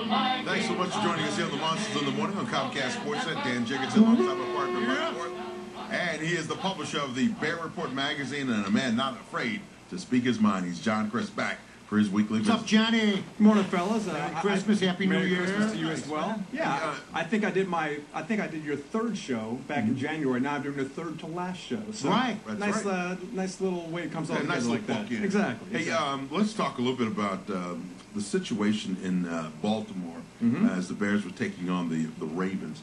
Thanks so much for joining us here on the Monsters in the Morning on Comcast SportsNet. Dan Jiggetts alongside my partner, Mike Ford. And he is the publisher of the Bear Report magazine and a man not afraid to speak his mind. He's John Crist back for his weekly visit. What's up, Johnny? Good morning, fellas. Merry Christmas, Happy New Year. Merry Christmas to you as well. Yeah, I think I did your third show back in January. Now I'm doing the third to last show. So right. Nice, nice little way it comes all together nice like that. Exactly. Hey, let's talk a little bit about the situation in Baltimore as the Bears were taking on the Ravens.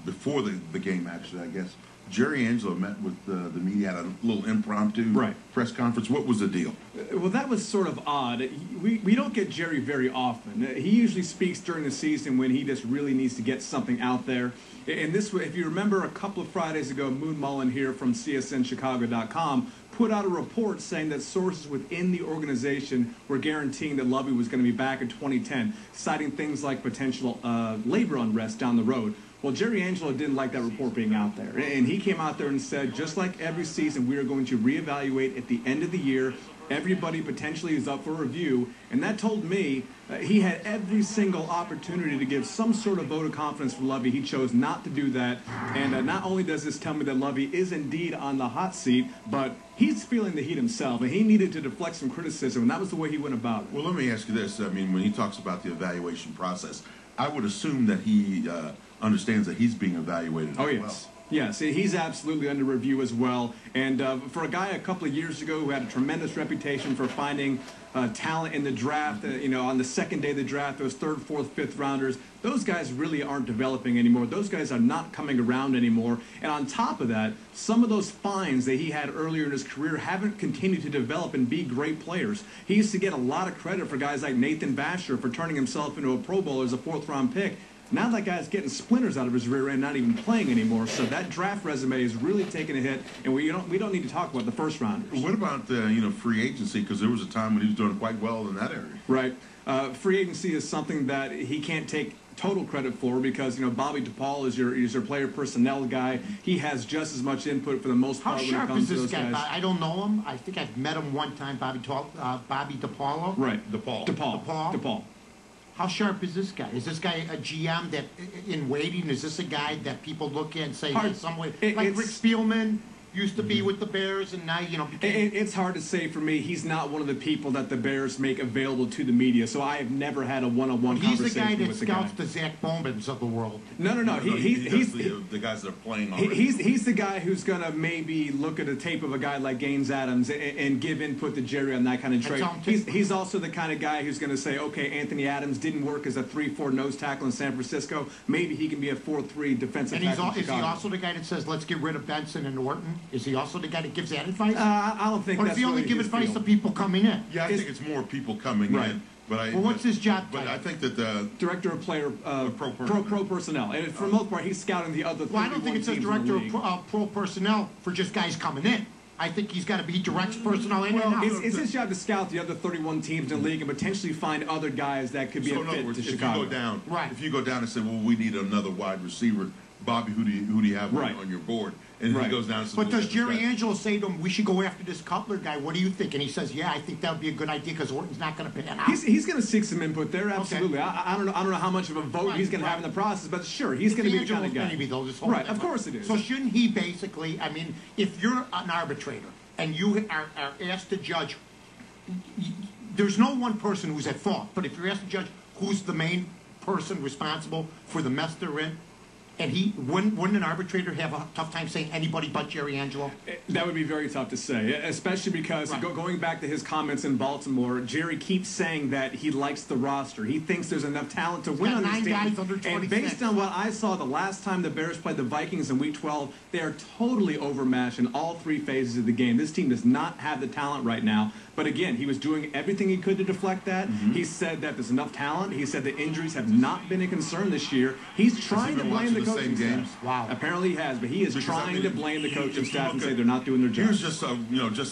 Before the game, actually, I guess. Jerry Angelo met with the media at a little impromptu press conference. What was the deal? Well, that was sort of odd. We don't get Jerry very often. He usually speaks during the season when he just really needs to get something out there. And this, if you remember, a couple of Fridays ago, Moon Mullen here from CSNChicago.com put out a report saying that sources within the organization were guaranteeing that Lovie was going to be back in 2010, citing things like potential labor unrest down the road. Well, Jerry Angelo didn't like that report being out there, and he came out there and said, just like every season, we are going to reevaluate at the end of the year. Everybody potentially is up for review, and that told me he had every single opportunity to give some sort of vote of confidence for Lovie. He chose not to do that, and not only does this tell me that Lovie is indeed on the hot seat, but he's feeling the heat himself, and he needed to deflect some criticism, and that was the way he went about it. Well, let me ask you this. I mean, when he talks about the evaluation process, I would assume that he understands that he's being evaluated as well. Yes, he's absolutely under review as well. And for a guy a couple of years ago who had a tremendous reputation for finding talent in the draft, on the second day of the draft, those third, fourth, fifth rounders, those guys really aren't developing anymore. Those guys are not coming around anymore. And on top of that, some of those finds that he had earlier in his career haven't continued to develop and be great players. He used to get a lot of credit for guys like Nathan Basher for turning himself into a Pro Bowler as a fourth-round pick. Now that guy's getting splinters out of his rear end, not even playing anymore. So that draft resume is really taking a hit, and we don't need to talk about the first rounders. What about free agency? Because there was a time when he was doing quite well in that area. Right. Free agency is something that he can't take total credit for because Bobby DePaul is your player personnel guy. He has just as much input for the most part when it comes to those guys. How sharp is this guy? I don't know him. I think I've met him one time. Bobby DePaulo. Right. DePaul. How sharp is this guy? Is this guy a GM that, in waiting, is this a guy that people look at and say, in some way, like Rick Spielman used to be with the Bears and now, became... It's hard to say for me. He's not one of the people that the Bears make available to the media, so I have never had a one-on-one conversation with the guy. He's the guy that scouts the Zach Bowmans of the world. No. He's the guys that are playing already. He's the guy who's going to maybe look at a tape of a guy like Gaines Adams and give input to Jerry on that kind of trade. He's also the kind of guy who's going to say, okay, Anthony Adams didn't work as a 3-4 nose tackle in San Francisco. Maybe he can be a 4-3 defensive tackle in Chicago. Is he also the guy that says, let's get rid of Benson and Norton? Is he also the guy that gives that advice? I don't think that's Or does he only give advice to people coming in? Yeah, I think it's more people coming in. But what's his job title? But I think that the director of player pro personnel, and for the most part, he's scouting the other. Well, I don't think it says director of pro personnel for just guys coming in. I think he's got to be directs personnel in and out. It's his job to scout the other 31 teams in the league and potentially find other guys that could be a fit to Chicago. If you go down and say, well, we need another wide receiver, Bobby, who do you have on your board? And he goes down and says, but does Jerry Angelo say to him, we should go after this Cutler guy? What do you think? And he says, yeah, I think that would be a good idea because Orton's not going to pan out. He's going to seek some input there, absolutely. Okay. I don't know how much of a vote he's going to have in the process, but sure, he's going to be the kind of guy. Right, of course it is. So shouldn't he basically, I mean, if you're an arbitrator and you are asked to judge, there's no one person who's at fault, but if you're asked to judge who's the main person responsible for the mess they're in, and wouldn't an arbitrator have a tough time saying anybody but Jerry Angelo? That would be very tough to say, especially because going back to his comments in Baltimore, Jerry keeps saying that he likes the roster. He thinks there's enough talent to win on this team. 9 guys under 26. And based on what I saw the last time the Bears played the Vikings in Week 12, they are totally overmatched in all three phases of the game. This team does not have the talent right now. But again, he was doing everything he could to deflect that. He said that there's enough talent. He said the injuries have not been a concern this year. He's trying to blame the coaching staff. Wow. Apparently he has, but he is trying to blame the coaching staff and say they're not doing their job. Here's just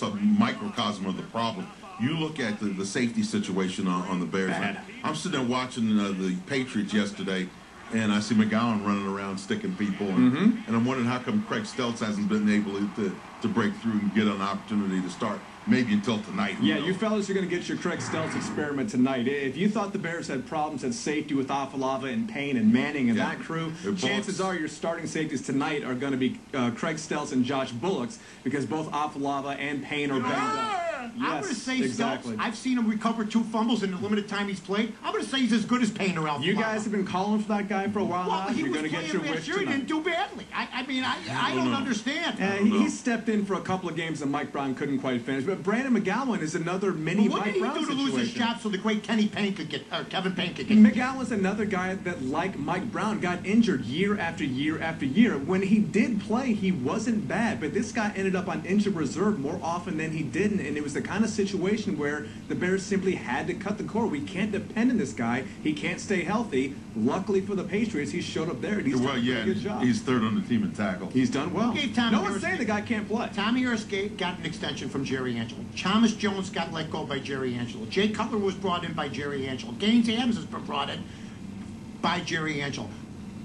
a microcosm of the problem. You look at the safety situation on the Bears. I'm sitting there watching the Patriots yesterday, and I see McGowan running around sticking people, and I'm wondering how come Craig Stelz hasn't been able to break through and get an opportunity to start. maybe until tonight. Yeah, you fellas are going to get your Craig Stelz experiment tonight. If you thought the Bears had problems at safety with Afalava and Payne and Manning and that crew, chances are your starting safeties tonight are going to be Craig Stelz and Josh Bullocks, because both Afalava and Payne are banged up. I'm going to say exactly. Stelz. I've seen him recover 2 fumbles in the limited time he's played. I'm going to say he's as good as Payne or Afalava. You guys have been calling for that guy for a while now. You're going to get your wish tonight. He didn't do badly. I don't understand. He stepped in for a couple of games that Mike Brown couldn't quite finish. But Brandon McGowan is another mini Mike Brown situation. What did he do to lose his job so the great Kevin Payne could get? McGowan's another guy that, like Mike Brown, got injured year after year after year. When he did play, he wasn't bad. But this guy ended up on injured reserve more often than he didn't. And it was the kind of situation where the Bears simply had to cut the cord. We can't depend on this guy. He can't stay healthy. Luckily for the Patriots, he showed up there and he's done a pretty good job. He's third on the team in tackles. He's done well. No one's saying the guy can't play. Tommy Harris got an extension from Jerry Angelo. Thomas Jones got let go by Jerry Angelo. Jay Cutler was brought in by Jerry Angelo. Gaines Adams has been brought in by Jerry Angelo.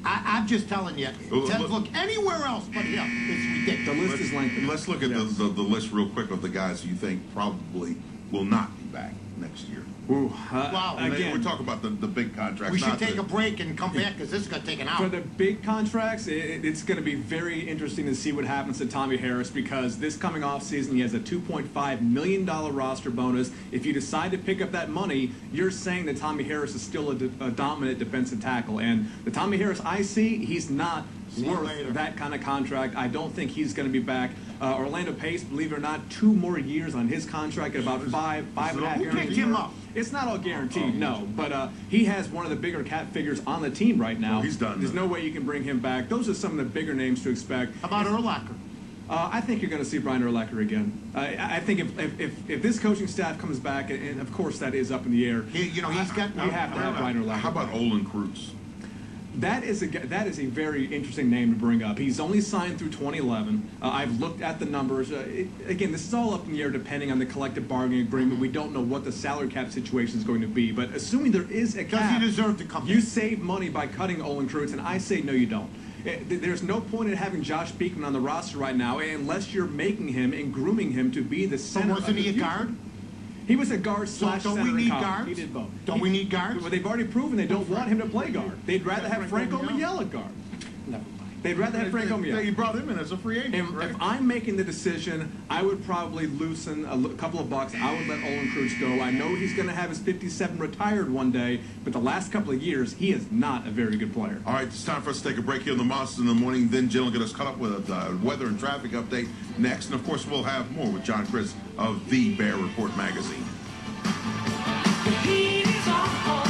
I'm just telling you, look anywhere else but him. It's ridiculous. The list is lengthy. Let's look at the list real quick of the guys who you think probably will not be back next year. Ooh, wow. Again, we're talking about the big contracts. We should take a break and come back because this is going to take an hour. For the big contracts, it's going to be very interesting to see what happens to Tommy Harris, because this coming off season he has a $2.5 million roster bonus. If you decide to pick up that money, you're saying that Tommy Harris is still a dominant defensive tackle. And the Tommy Harris I see, he's not worth that kind of contract. I don't think he's going to be back. Orlando Pace, believe it or not, 2 more years on his contract at about five and a half years. Who picked him up? It's not all guaranteed, no. But he has one of the bigger cap figures on the team right now. Well, he's done. There's no way you can bring him back. Those are some of the bigger names to expect. How about Urlacher? I think you're going to see Brian Urlacher again. I think if this coaching staff comes back, and of course that is up in the air, he's got. We have to have Brian Urlacher. How about Olin Kreutz? That is a very interesting name to bring up. He's only signed through 2011. I've looked at the numbers. Again, this is all up in the air depending on the collective bargaining agreement. We don't know what the salary cap situation is going to be. But assuming there is a cap, does he deserve to come? You save money by cutting Olin Kreutz, and I say no, you don't. There's no point in having Josh Beekman on the roster right now unless you're making him and grooming him to be the center. So wasn't he a guard? He was a guard slash center. Don't we need guards? He did both. Don't we need guards? But they've already proven they don't want him to play guard. They'd rather have Franco Miele at guard. Never mind. They'd rather have Franco Miele. You brought him in as a free agent, right? If I'm making the decision, I would probably loosen a couple of bucks. I would let Olin Kreutz go. I know he's going to have his 57 retired one day, but the last couple of years, he is not a very good player. All right, it's time for us to take a break here on the Monsters in the Morning. Then Jill will get us caught up with a weather and traffic update next. And, of course, we'll have more with John Crist of The Bear Report magazine. The heat is on.